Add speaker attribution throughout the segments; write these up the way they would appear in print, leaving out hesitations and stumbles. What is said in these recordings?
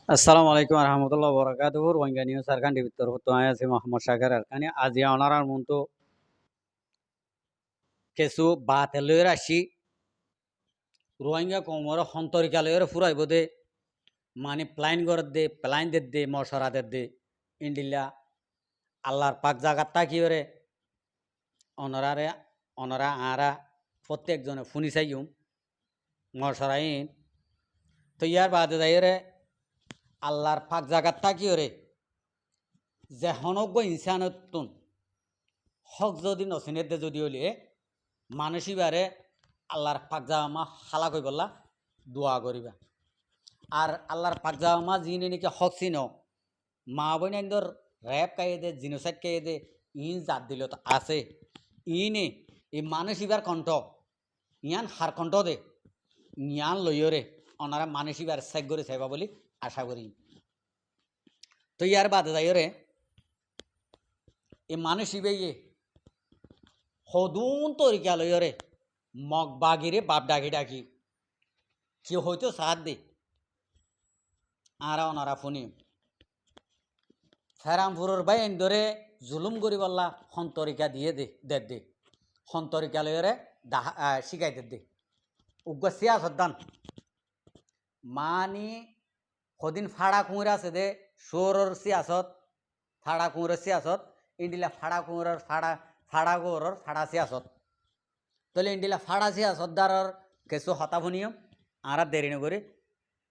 Speaker 1: আসসালামু আলাইকুম রহমতুল্লাহ বরকাতুহ রোহিঙ্গা নিউজ আরকান ভিতর হতো আছি মোহাম্মদ সাগর আরকানি আজি অনারার মতো কিছু বাত লয়ের আসি রোহিঙ্গা কমর সন্তরিকা লয়ের ফুরাইব দে মানে প্লাইন গড় দে প্লাইন দে মশরাদের দে ইন্ডিল্লা আল্লাহর পাক জাগাত তাকিওরে অনরারে অনরা আরা প্রত্যেকজনে ফুনি চাইম মশরাইন তো ইয়ার বাদে যাইরে আল্লাহর পাক জাগাত তাকিওরে যে হনজ্ঞ ইনসানতুন হক যদি নসিনের দে যদি হলিয়ে মানসিবারে আল্লাহর পাকজামা হালা কই বললা দোয়া করিবা আর আল্লাহর পাকজামা যিনি নাকি হক চিন মা বইনাইন্দর র্যাপ কাইয়ে দে জিনোসাইড কাইয়ে দে ইন জাত দিল তো আছে ইনে এই মানসিবার কণ্ঠ ইয়ান হার কণ্ঠ দে ইয়ান লইয়রে ওনারা মানসিবার চেক করে চাইবা বলি আশা করি তো ইয়ার বাদে যাইরে এই মানসিবে সদুন তরিকা লইয়রে মগ বাগিরে বাপ ডাকি ডাকি কেউ হয়তো সাথ দে আরা ওনারা ফুনি ফেরামপুরের বাই ধরে জুলুম করি বললা সন্তরিকা দিয়ে দে সন্তরিকা লইরে শিখাই দে উগ্র সিয়াসত দান মানি সদিন ফাড়া কুঁড় আছে দে সোরর সিয়াসত ফাড়া কুঁড়ের সিয়াসত ইন্ডিলা ফাড়া কুঁড়ের ফাড়া গৌরর ফাড়া সিয়াসত তাহলে ইন্ডিলা ফাড়া সিয়াসত দ্বারার কিছু হতাভনীয় আরা দেরি নগরে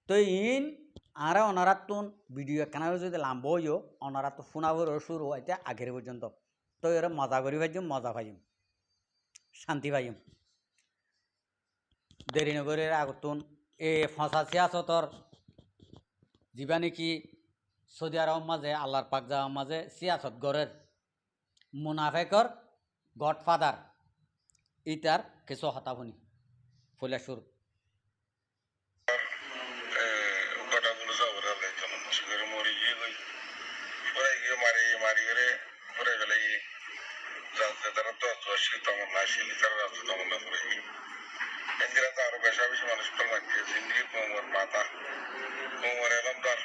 Speaker 1: তো ইন আরা ওনারা তুন ভিডিও একখানা যদি লাম্ব হইও ওনারা তো ফোনাবর শুরু হইতে আগের পর্যন্ত তো এর মজা করি ভাইম মজা পাইম শান্তি পাইম দেরি নগরের আগতুন এ ফসা সিয়াসতর যিবা নাকি সৌদি আরব মাঝে আল্লাহর পাক যাওয়ার মাঝে সিয়াসত গড়ের মুনাফেকর গডফাদার ইটার কিছু হতাভনি ফলে শুরু
Speaker 2: আরো বেশা বেশি মানুষ জিন্দিগি কোমর মাথা কোমর এলামদার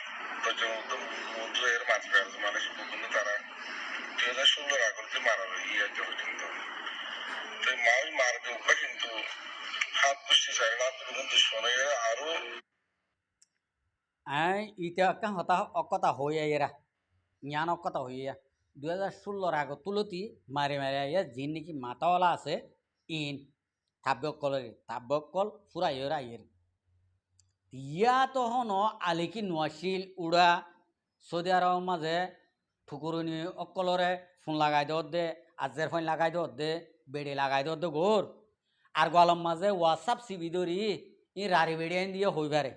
Speaker 2: এর মাঝে মানুষ কিন্তু তারা 2016 আগতে মারা ইয়ে কিন্তু তো মাল মারবে উপা কিন্তু হাত পুষ্টি চাই না দুশ্মনে আরো
Speaker 1: ইটা একটা হতা অকতা হইয়া এরা জ্ঞান অকতা হইয়া 2016 আগত তুলতি মারি মারি আইয়া যিন নাকি মাতাওয়ালা আছে ইন তাব্যকল ফুরা ইয়ের আইয়ের ইয়া তখন আলিকি নোয়াশিল উড়া সৌদি আরব মাঝে ঠুকুরনি অকলরে ফোন লাগাই দেওয়ার দে আজের ফোন লাগাই দেওয়ার দে বেড়ে লাগাই দেওয়ার দে গোর আর গলম মাঝে হোয়াটসঅ্যাপ সিবি ধরি ই রাড়ি বেড়ে আইন দিয়ে হইবারে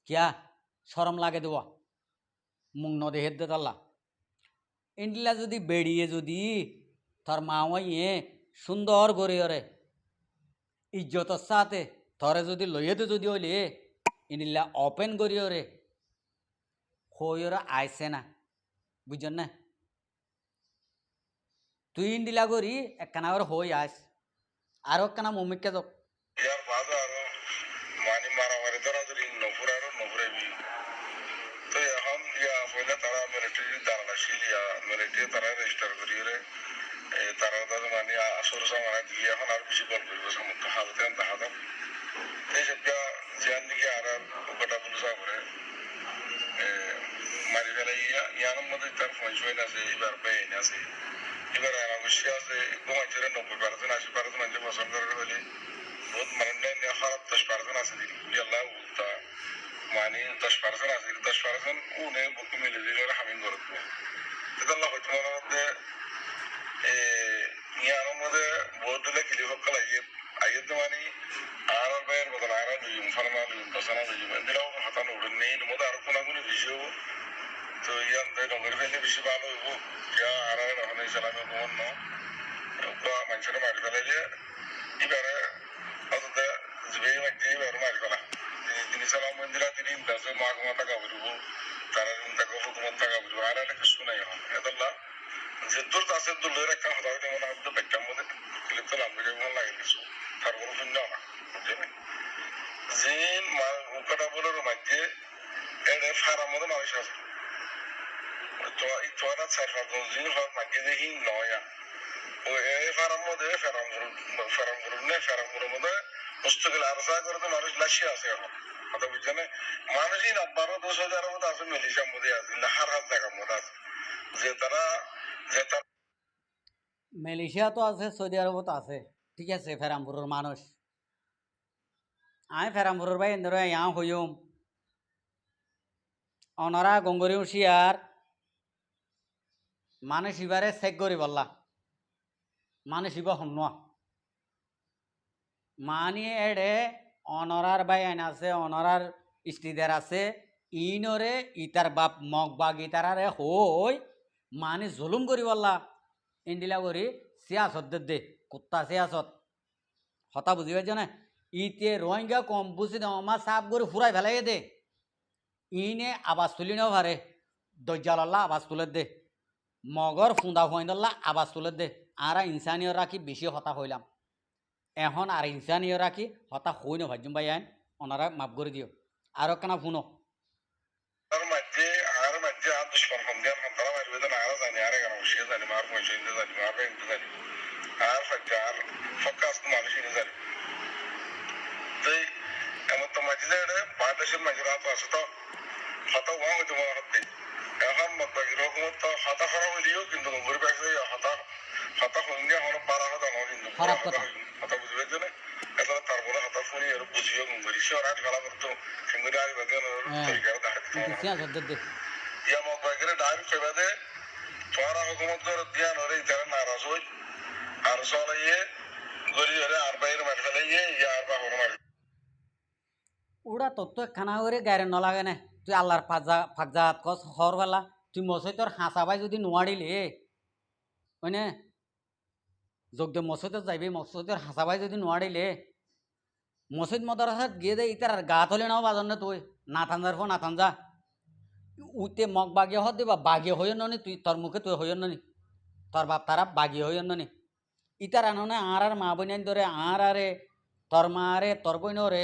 Speaker 1: কিয়া সরম লাগে দেওয়া মুখ নদে হেদ দে তাল্লা ইন্ডিলা যদি বেড়িয়ে যদি তোর মাওয়াইয়ে সুন্দর গড়িয়রে ইজ্জতর সাথে থরে যদি লইয়েতে যদি হইলে ইন্ডিলা ওপেন গড়িয়রে হইরে আইসে না বুঝছেন না তুই ইন্ডিলা করি একখানা করে হই আস আর একখানা মমিককে যাও
Speaker 2: ইয়ার বাদে আরো মানি মারামারি ধরাধরি নপুর আরো নপুরাবি তো এখন ইয়া পয়লা তারা মিলিটারি দাঁড়ানা শিলিয়া মিলিটারি তারা রেজিস্টার করিয়ে তারা তাদের মানে আসর সামানা দিয়ে এখন আর বেশি গল্প করবে সমুদ্র হালতে দেখা দাম এই যে জিয়ান দিকে আর ওটা পুলিশা করে মারি ফেলে ইয়ার মধ্যে তার পয়সা আছে এবার বেইন আছে এবার অবশ্যই আছে কমাইছে 90% 80% মানুষ পছন্দ করে হলে বহুত মানে খারাপ 10% আছে দিদি আল্লাহ উল্টা মানে 10% আছে 10% উনে বুক মিলে দিলে হামিং করতে এটা আল্লাহ হয়তো মধ্যে ইয়ার মধ্যে বহুত দিলে কিলি হকাল আইয়ে মানে আর বাইরের বদল আর লইম ফার্মা লইম দশনা লইম দিলাও হাতানো উড়ে নেই মধ্যে আর কোনাগুলি ভিডিও তো ইয়ান ডঙ্গের ফেলে বেশি ভালো হইব ইয়া আর এখন ইসলামে কোন ন মানুষের মারি ফেলাইলে এবারে অন্তত জীবই মারতে এবারে মারি ফেলা তিনি সালাম মন্দিরা তিনি দাসে মাগমা টাকা বলব তারা তাকে হুকুমত টাকা বলব আর একটা কিছু নাই এখন এদল্লা যে দূর আছে দূরের একটা হতা হইতে মনে হয় ব্যাগটার মধ্যে ক্লিপ তো লাম্বি মনে লাগে কিছু তার কোনো শূন্য না বুঝলেন যে কথা বলার মাঝে এর ফারাম মতো মানুষ আছে তো তোরা চার পাঁচজন জিনিস হয় মাকে দেখি নয় ও এই ফারাম মধ্যে ফেরাম করুন না ফেরাম করুন মধ্যে পুস্তকের আরসা করে তো মানুষ লাশি আছে এখন কথা বুঝছে না মানুষই না 12-10 হাজারের মতো আছে মিলিশিয়ার মধ্যে আছে হার হার জায়গার মধ্যে আছে যে তারা
Speaker 1: মালয়েশিয়া তো আছে, সৌদি আরবও তো আছে, ঠিক আছে। ফেরামপুরের মানুষ আয় ফেরামপুরের ভাই এন্দরে ইয়াও হইম অনরা গঙ্গরি উঠিয়ার মানুষ ইবারে চেক করি বললা মানুষ ইবা শুনোয়া মানি এডে অনরার ভাই আইন আছে, অনরার স্ত্রীদের আছে, ইনরে ইতার বাপ মগ বাগ ইতারারে হই মানে জুলুম করি বললা ইন্ডিলা করি সিয়াসত দে কুত্তা সিয়াসত হতা বুঝি পাইছ না ইতে রোহিঙ্গা কম বুঝি দাও আমার সাপ করে ফুরাই ফেলাই দে ইনে আবাজ তুলি নেও পারে দজ্জাল্লাহ আবাজ তুলে দে মগর ফুঁদা ফুঁদল্লা আবাজ তুলে দে আর ইনসানিয় রাখি বেশি হতা হইলাম এখন আর ইনসানিয় রাখি হতা হই না ভাজ্যম ভাই আইন ওনারা মাফ করে দিও আর কেনা ফুনো
Speaker 2: আর মাঝে আর দুষ্কর্ম সন্ধ্যার সন্তান মারবে তো না আরো জানি আরে কেন সে জানি মার পয়সা জানি মার ব্যাংক জানি আর আর ফকাস তো মানুষ জানি তাই এমন তো মাঝে বাংলাদেশের মাঝে রাত আছে তো হতা ওয়া হইতে মনে হতে এখন এরকম তো হতা খারাপ হইলেও কিন্তু নম্বর ব্যাগে হতা সন্ধ্যা হলো পারা হতা নয় কিন্তু হতা বুঝবে যে না এটা তারপরে হতা শুনি আর বুঝিও নম্বরই সে আর খেলা করতো কিন্তু আর বাদে তরিকার দেখাতে ইয়া মগ ব্যাগের ডাইভ ফেবাদে তোরা হুকুমত করে দিয়া নরে যারা নারাজ হই আর সরাইয়ে গরি হলে আর বাইরে মার ফেলে ইয়া আর বা হর মার
Speaker 1: ওরা তোর তো খানা করে গাড়ি নলাগে না তুই আল্লাহর ফাকজাত কস হরবেলা তুই মসই তোর হাঁসাবাই যদি নোয়ারিলে হয়নে যোগদে মসজিদে যাইবি মসজিদের হাঁসাবাই যদি নোয়ারিলে মসজিদ মদরসাত গিয়ে দে ইতার গা তলে নাও বাজন না তুই না থানজার ফো না থানজা উইতে মগ বাগিয়ে হত দিবা বাগিয়ে হইয় নি তুই তোর মুখে তুই হইয় নি তোর বাপ তারা বাগিয়ে হইয় নি ইতার আননে আর মা বইনাইন ধরে আর আরে তোর মা আরে তোর বইন রে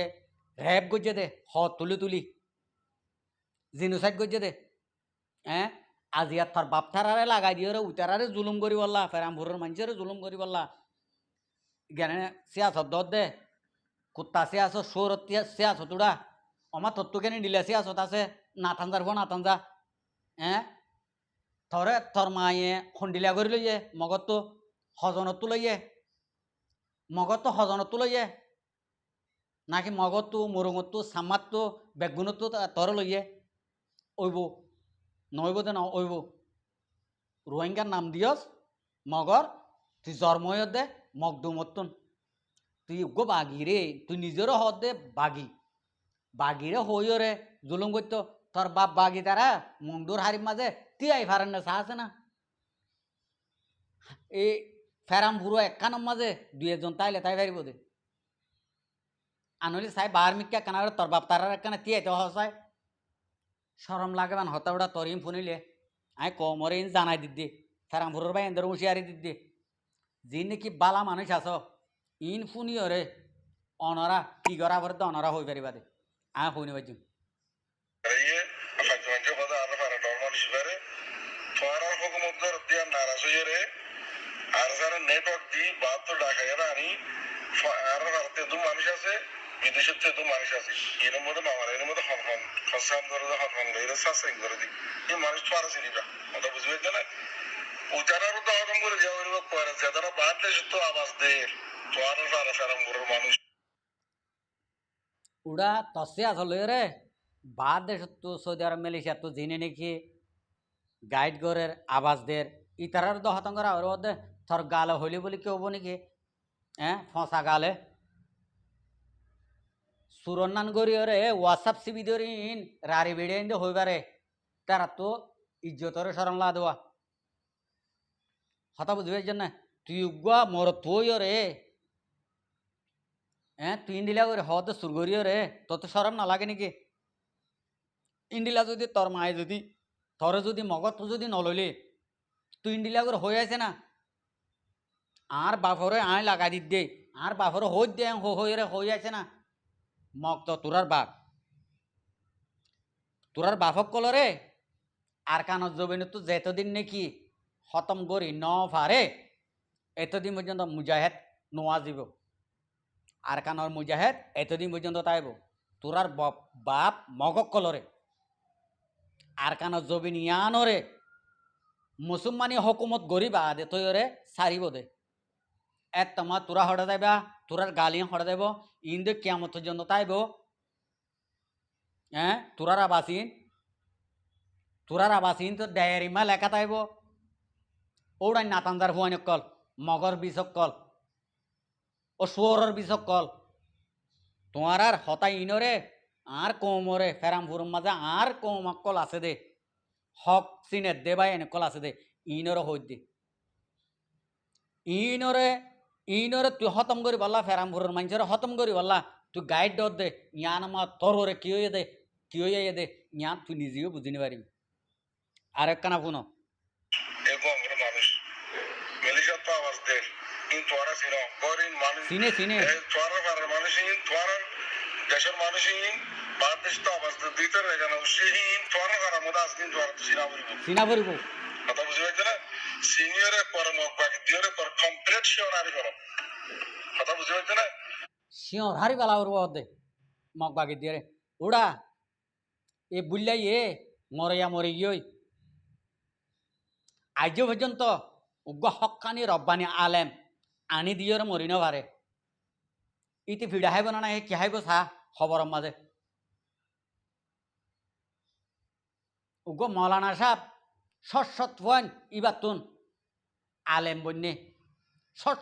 Speaker 1: রেপ গজ্জে দে হ তুলি জিনুসাইড গজ্জে দে হ্যাঁ আজি আর তোর বাপ থারারে লাগাই দিয়ে রে উইতারারে জুলুম করি বললা ফেরামপুরের মানুষের জুলুম করি বললা জ্ঞানে সিয়াসত দত দে কুত্তা সিয়াসত সৌরত সিয়াসত উড়া আমার তত্ত্ব কেন দিলে সিয়াসত আছে না থানজার ফো না থানজা হ্যাঁ থরে তোর মায়ে খন্ডিলা করে লইয়ে মগত তো হজনত তো লইয়ে মগত তো হজনত তো লইয়ে নাকি মগত তো মরঙত তো সামাত তো বেগুনত তো তোর লইয়ে ওইব নইব দে না ওইব রোহিঙ্গার নাম দিয়স মগর তুই জন্ময় দে মগদুমতন তুই গো বাগি রে তুই নিজেরও হদ দে বাগিরে হইও রে জুলুম করতো তোর বাপ বাগি তারা মুন্ডুর হারির মাঝে তিয়াই ফারেন না চা আছে না এই ফেরাম ভুরো একখানোর মাঝে দুই একজন তাইলে তাই ফারিব দে আনলি চাই বার মিক্কা কানা তোর বাপ তারার একখানা তিয়াইতে হসায় সরম লাগেবান হতা ওটা তোর ইন ফুনিলে আই কমরে ইন জানাই দিদি ফেরাম ভুরোর ভাই এন্দর হুঁশিয়ারি দিদি যি নাকি বালা মানুষ আস ইন ফুনিও রে অনরা কি করা পরে তো অনরা হয়ে পারিবা দে আয় শুনি পাইছি
Speaker 2: আর যারা নেটওয়ার্ক দি বাদ তো ঢাকা আনি আর ভারতে দু মানুষ আছে বিদেশের তো মানুষ আছে এর মধ্যে মামার এর মধ্যে হনহন খসান ধরে হনহন এর সাসাইন করে দি এই মানুষ তো আর চিনিবা কথা বুঝবে না উচারারও তো হরম করে যাওয়া এর পরে যারা বাদ দেশ তো আওয়াজ দেয় তো আর ফেরাম করে মানুষ
Speaker 1: উড়া তসে আসলে রে বাদ দেশ তো সৌদি আরব মালয়েশিয়া তো জেনে নাকি গাইড গরের আবাস দের ইতারার দ হতঙ্গর আর দে থর গালে হইলি বলি কি হবো নাকি হ্যাঁ ফসা গালে সুরন্নান গরি রে হোয়াটসঅ্যাপ সিবি ধরিন রারি বেড়ে ইন্দে হইবারে তারা তো ইজ্জতরে সরম লা দেওয়া হতা বুঝবে না তুই উগুয়া মর তুই রে হ্যাঁ তুই ইন্ডিলা করে হতে সুর করিও রে তোর তো সরম না লাগে নাকি ইন্ডিলা যদি তোর মায়ে যদি তোর যদি মগত যদি নলইলে তুই ইন্ডিলা করে হয়ে আছে না আর বাফরে আয় লাগাই দি দে আর বাফরে হই দে হয়ে রে হয়ে আছে না মগ তো তোরার বাপ তোরার বাফক কলরে আর কানত জবিন তো যেতদিন নাকি খতম করি ন ফারে এতদিন পর্যন্ত মুজাহেদ নোয়া যাব আর কানর মুজাহেদ এতদিন পর্যন্ত তাইব তোরার বাপ মগক কলরে আর কানত জবিন ইয়ানরে মুসলমানি হকুমত গরিবা দে তৈরে সারিব দে এক তোমার তোরা হড়া যাইবা তোরার গালিয়া হড়া যাইব ইন্দে কিয়ামত পর্যন্ত তাইব হ্যাঁ তোরার আবাসিন তো ডায়েরিমা লেখা তাইব ওড়াই নাতানদার হুয়ান কল মগর বিষক কল ও সুয়রের বিষক কল তোমার আর হতাই ইনরে আর কৌমরে ফেরাম ফুরুম মাঝে আর কৌম কল আছে দে হক চিনে দে বাই এনে কল আছে দে ইনরে হই দে ইনরে তুই হতম করি বললা ফেরাম ফুরুর মানুষের হতম করি বললা তুই গাইড দর দে ইয়ান আমার তোর হরে কি হয়ে দে ইয়ান তুই নিজেও বুঝিনি পারিবি আর একখানা শুনো
Speaker 2: মানুষ মিলিশার তো আওয়াজ দে ইন তোরা সিনো করিন মানুষ
Speaker 1: সিনে
Speaker 2: তোরা পারার মানুষ ইন তোরা দেশের মানুষ ইন বাংলাদেশ তো আওয়াজ দিতে রে জানো সিন তোরা পারার মধ্যে আসদিন তোরা তো সিনা বলিব কথা বুঝতে পারছো না সিনিয়রে পর মকবাকি দিয়রে পর কমপ্লিট শিওর আরি করো কথা বুঝতে পারছো না
Speaker 1: শিওর হারি বালা ওর দে মকবাকি দিয়ে ওড়া এ বুল্লাই মরে গিয়ে আজ পর্যন্ত উগ্র হকানি রব্বানি আলেম আনি দিয়ে মরি ন পারে ইতি ভিড়া হাইব না কি হাইব চা খবর মাঝে উগ্র মৌলানা সাহেব সৎ ইবার তুন আলেম বন্যে সৎ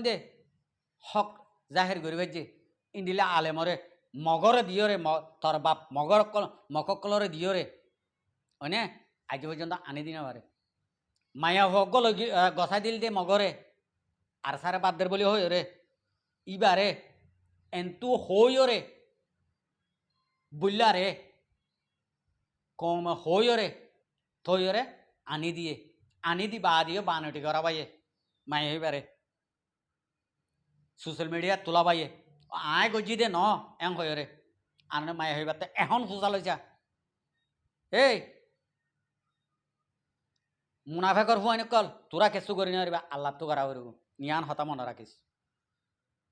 Speaker 1: দে হক জাহের করিবে যে ইন্দিলা আলেমরে মগরে দিয়রে তোর বাপ মককলরে দিয়রে হয়নে আজ পর্যন্ত আনি দিন পারে মায়া হক গছাই দিল দে মগরে আর সারে বাদ দের বলি হই রে ইবারে এন্তু হই রে বুল্লা রে কম হই রে থই রে আনি দিবা দিয়ে বানটি করা বাইয়ে মায়ে হইবারে সোশ্যাল মিডিয়া তোলা বাইয়ে আয় গজি দে ন এং হই রে আনে মায়ে হইবাতে এখন সোজা লইছা এই মুনাফেকর হুয়াইন কল তোরা কেসু করি না আল্লাহ তো করা করিব নিয়ান হতা মনে রাখিস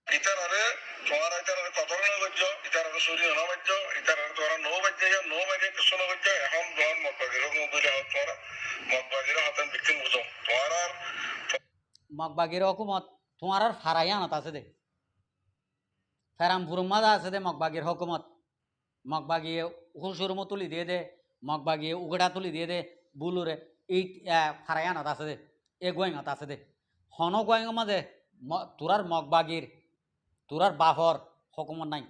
Speaker 2: ইতারে তোমার ইতারে কতর না গজ্জ ইতারে সূর্য না গজ্জ ইতারে তোরা নো গজ্জ নো মানে কিছু না গজ্জ এখন দোন মকবাগির মধ্যে তোরা মকবাগির হাতান বিক্রি বুঝো তোরা
Speaker 1: মকবাগির হুকুমত তোমার আর ফারাইয়ানত আছে দে ফেরাম ফুরুমাদা আছে দে মকবাগির হুকুমত মকবাগিয়ে হুসুরমো তুলি দিয়ে দে মকবাগিয়ে উগড়া তুলি দিয়ে দে বুলুরে এই ফারাইয়ানত আছে দে এ গোয়াইঙত আছে দে হন গোয়াইঙ মাঝে তোরার মকবাগির তোরার বাফর হুকুমত নাই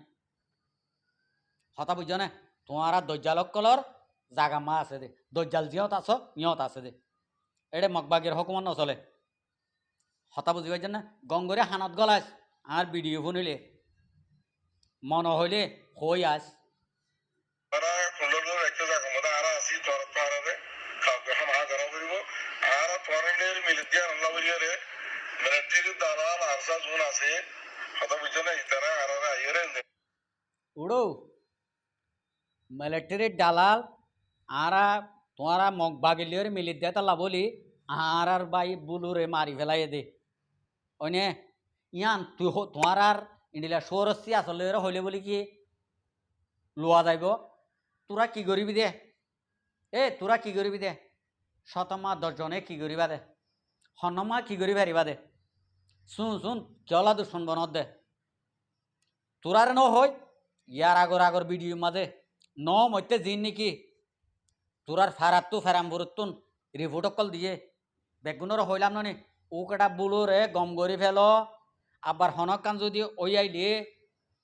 Speaker 1: হতা বুঝছ না তোমার দজ্জালক কলর জাগা মা আছে দে দজ্জাল জিয়ত আছ ইয়ত আছে দে এটা মকবাগির হুকুমত নচলে হতা বুঝি পাইছেন না গঙ্গরে হানত গলাস আর ভিডিও শুনিলে মন হইলে হই আস
Speaker 2: তারা কুণ্ডলের একটা জায়গা মধ্যে আরা আসি তোর তোরারে কাউকে হামা করা করিব আর তোরানের মিলিতিয়া আল্লাহ বলিয়ারে মিলিটারি দালাল আরসা জুন আছে কথা বুঝছো না ইতারা আরারা আইরে
Speaker 1: উড়ো মিলিটারির দালাল আরা তোমারা মগবাগিলিয়র মিলিত দেয় তাল্লা বলি আর বাই বুলুরে মারি ফেলাই দে অনে ইয়ান তুই তোমার আর ইন্ডিলা সৌরস্যি আসলে হইলে বলি কি লোয়া যাইব তোরা কি করিবি দে তোরা কি করিবি দে শতমা 10 জনে কি করিবা দে হনমা কি করি পারিবা দে শুন কেলা দুশ্মন বনত দে তোরার ন হই ইয়ার আগর ভিডিও মাঝে ন মধ্যে জিন নাকি তোরার ফেরাত্তু ফেরাম বুরুত্তুন রিপোর্ট কল দিয়ে বেগুনের হইলাম নি ও কেটা বুলুরে গম করি ফেল আবার হনক কান যদি ওই আইলে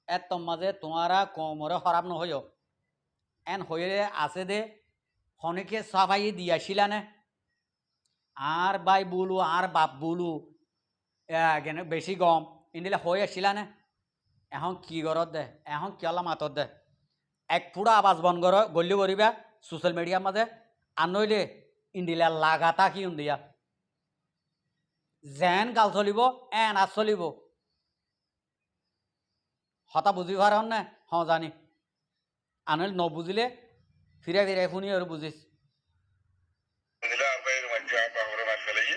Speaker 1: এত মাঝে তোমারা কমরে খরাব নহইও এন হইলে আছে দে হনেকে সাফাই দিয়াছিলা নে আর বাই বুলু আর বাপ বুলু বেশি গম ইন্দিলে হয়ে আসছিলা নে এখন কি ঘরত দে এখন কিয়লা মাতত দে এক পুরা আবাজ বন গল্লি করিবা সোশ্যাল মিডিয়ার মাঝে আর নইলে ইন্দিলা লাগাতা কি দিয়া যেন গাল চলিব এন আজ চলিব হতা বুঝি পার নে জানি আনইল নবুঝিলে ফিরে ফিরে শুনি আর বুঝিস
Speaker 2: দিলে আর বাইরে মাঝে আর পাহরে মার ফেলাই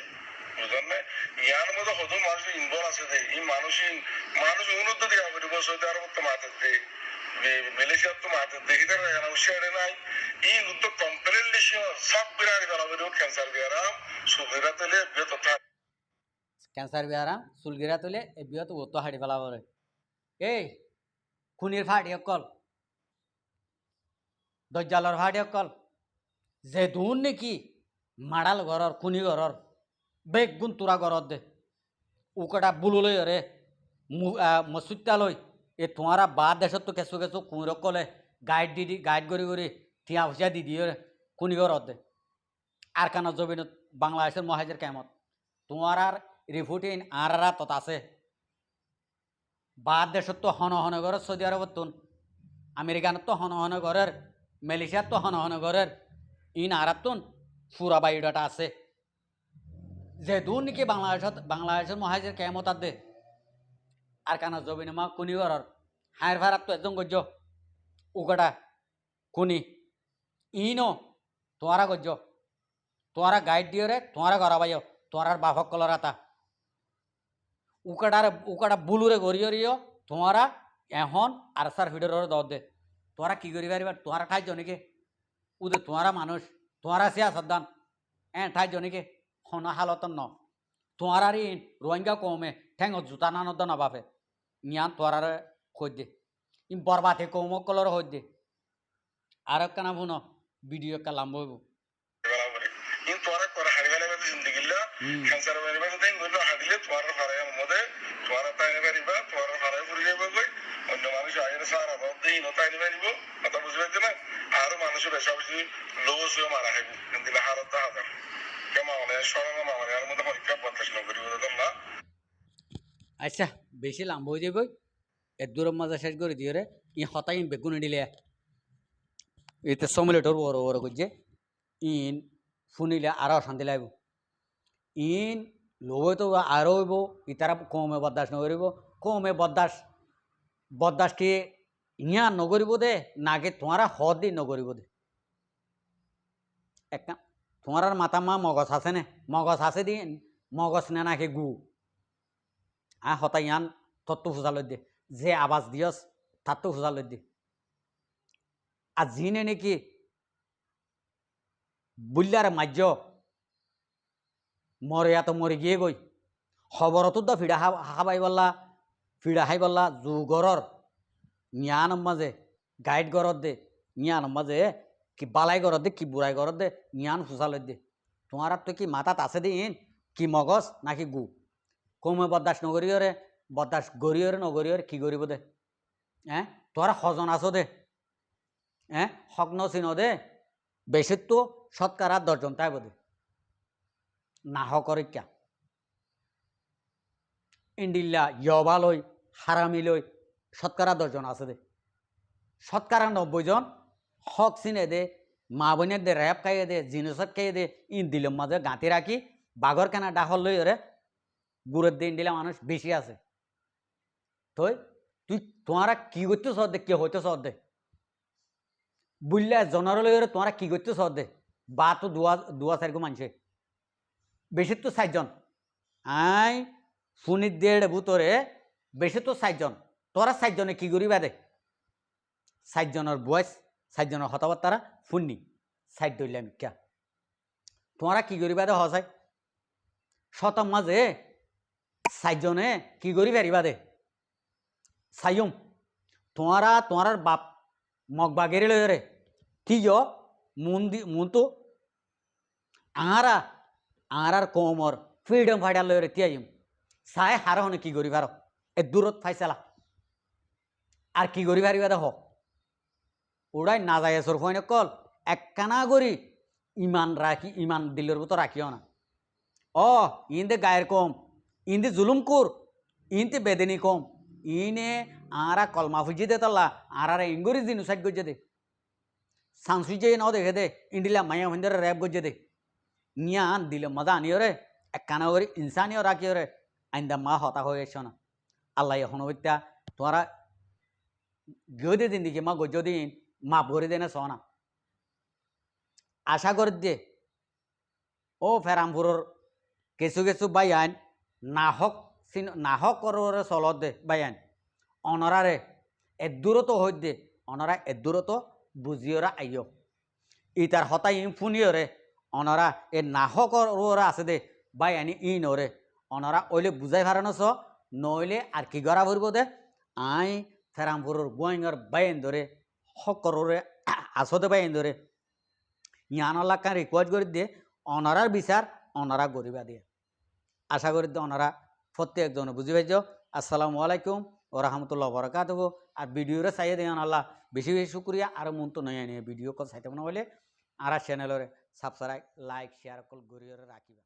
Speaker 2: বুঝলেন না ইয়ার মধ্যে কত মানুষ ইনভলভ আছে যে এই মানুষ উন্নত দিয়ে হবে সৌদি আরব তো মাথা দিয়ে মালয়েশিয়ার তো মাথা দেখি তার উৎসাহে নাই এই উদ্যোগ কমপ্লিটলি সব বিরাড়ি বেলা বেরো ক্যান্সার বিয়ারা সুবিধা তুলে তথা
Speaker 1: ক্যান্সার বিহারা চুলগিরা তুলে এ বিহত অত হাড়ি ফেলা বলে এই খুনির ফাটি অকল দজ্জালর ফাটি অকল যে দুন নাকি মাড়াল ঘরর খুনি ঘরর বেগ গুণ তোরা ঘরত দে উকটা বুলুলই রে মসুদ্দা লই এ তোমারা বাদ দেশত তো কেঁচু কেঁচু কুঁড় কলে গাইড করি টিয়া হুঁচিয়া দি দিয়ে খুনি ঘরত দে আর কানা জবিন বাংলাদেশের মহাজের কেমত তোমার আর রিফুটিন আর তত আছে বাদ দেশত তো হন হন ঘরের সৌদি আরবত তুন আমেরিকানত তো হন হন ঘরের মালয়েশিয়াত তো হন হন ঘরের ইন আরাত তুন ফুরা বায়ুডাটা আছে যে দূর নাকি বাংলাদেশের মহাজের কেমত আর দে আর কানা জবিন মা কুনি ঘরের হায়ের ভাড়াত তো একদম গজ্য উকটা কুনি ইনো তোয়ারা গজ্য তোয়ারা গাইড দিয়ে রে তোয়ারা ঘরা বাইও তোয়ার বাফক কলর আতা উকাটা বুলুরে গড়িয়ে তোমরা এখন আর সার ফিডের দে তোরা কি করি পারিবার তোরা ঠাই জনিকে উদে তোরা মানুষ তোরা সিয়া সাদ্দান ঠাই জনিকে হন হালতন ন তোরার ইন রোহিঙ্গা কমে ঠেঙ জুতা নানদ না বাপে নিয়ান তোরার খোঁজ দে ইম বরবাতে কৌম কলর হই দে আর কানা ভুন ভিডিও কা লাম্ব হইব
Speaker 2: ইন তোরা করে হারিবেলা মধ্যে জিন্দেগিল্লা ক্যান্সার বেরিবা তো ইনগুলো হারিলে তোরা হারায় মধ্যে তোরা তাইনে বেরিবা তোরা হারায় ঘুরে যাবে কই অন্য মানুষ আয়ের সারা বদ্ধ ইন তাইনে বেরিব কথা বুঝবে না আর মানুষের বেশি লোস হয়ে মারা হইব কিন্তু হারত হাজার কেমন মানে সরল মানে আর মধ্যে পরীক্ষা বাতাস না করিব না
Speaker 1: আচ্ছা বেশি লাম্ব হয়ে যাবে এর দূর মাঝে শেষ করে দিয়ে রে ই হতাই বেগুনে দিলে এতে সমলেটর বড় বড় করছে ইন শুনিলে আরও শান্তি লাগব ইন লোভে তো আরও হইব ইতারা কমে বরদাস্ত নকরিব কমে বরদাস্তি ইয়া নকরিব দে নাকি তোমারা হদ দি নকরিব দে একটা তোমার মাথা মা মগজ আছে নে মগজ আছে দি মগজ নে নাকি গু হতা ইয়ান তত্ত্ব ফুজাল দে যে আবাজ দিয়স তার তো ফুজাল দে আর জিনে নাকি বুল্লার মাজ্য মরে এত মরে গিয়ে গই খবরত দা ফিডা হাই বললা যুগরর নিয়ান মাঝে গাইড গরত দে নিয়ান মাঝে কি বালাই গরত দে কি বুড়াই গরত দে নিয়ান ফুসাল দে তোমার তো কি মাথাত আছে দিন কি মগজ নাকি গু কমে বরদাস্ত নগরিয়রে বরদাস্ত গরিয়রে নগরিয়রে কি করিব দে তোরা সজন আছো দে হগ্ন চিন দে বেশি তো শতকরা 10 জন তাই বোধে না হকরিকা ইন্ডিল্লা ইয়বা লই হারামি লই শতকরা 10 জন আছে দে শতকরা 90 জন হক চিনে দে মা বোনের দে র্যাপ খাইয়ে দে জিনিসত খাইয়ে দে ইন দিলের মাঝে গাঁতি রাখি বাঘর কেনা ডাহল লই রে গুড়ের দিন দিলে মানুষ বেশি আছে তুই তোমারা কি করতে সদ দে কে হইতে সদ দে বুঝলে জনার লই রে তোমরা কি করতে সদ দে বা তো দুয়া 4 গো মানছে বেশি তো 60 জন আই শুনি দেড় ভূতরে বেশি তো 60 জন তোরা 60 জনে কি করিবা দে 60 জনের বয়স 60 জনের হতাবার্তারা ফুননি 60 দইলাম ক্যা তোমরা কি করিবা দে হসাই শতম মাঝে 60 জনে কি করি পারিবা দে সাইম তোমার বাপ মগবা গেরে লই রে কি মন তো আর কমর ফ্রিডম ফাইটার লই রে তিয়াইম সাই হার হনে কি করি পার এ দূরত ফাইসালা আর কি করি পারিবা দেখ ওড়াই না যায় সর ফোন কল একখানা করি ইমান দিলের মতো রাখিও না ইন্দে গায়ের কম ইন্দে জুলুম কর ইনতে বেদেনি কম ইনে আরা কলমা ফুজি দে তল্লা আর ইঙ্গুরি দিন সাইড গজ্জে দে সানসুইজে নাও দেখে দে ইন্ডিলা মায়া ভিন্দরে র্যাপ গজ্জে দে নিয়ান দিলে মজা আনিও রে একখানা করি ইনসানিও রাখিও রে আইন্দা মা হতা হয়ে এসো না আল্লাহ এখন হইতা তোরা গদে দিন দিকে মা গজ্জ দিন মা ভরে দেনে সনা আশা করি দে ও ফেরামপুরের কিছু কিছু বাইয়ান নাহক করে চলত দে বাইয়ান অনরারে এদূরত হই দে অনরা এদূরত বুঝিওরা আইয় ইতার হতাই ফুনিয়রে অনরা এ নাহকর আছে দে বাইয়ানি নরে অনরা ওইলে বুঝাই ফারানো চ নইলে আর কি গড়া ভরব দে আই ফেরামপুরের গোয়াইঙ্গর বাইন ধরে হকরে আসতে বাইন ধরে ইয়ানলাকা রিকোয়েস্ট করে দিয়ে অনারার বিচার অনারা গরিবা দিয়ে আশা করি দিয়ে অনারা প্রত্যেকজনে বুঝি পাইছ। আসসালামু আলাইকুম ও রহমতুল্লাহ বরকাত আর ভিডিওরে চাইয়ে দিয়ে আল্লাহ বেশি বেশি শুক্রিয়া আর মন তো নয় নিয়ে ভিডিও কল চাইতে মনে হলে আর চ্যানেলের সাবস্ক্রাইব লাইক শেয়ার কল গড়িয়ে রাখিবা।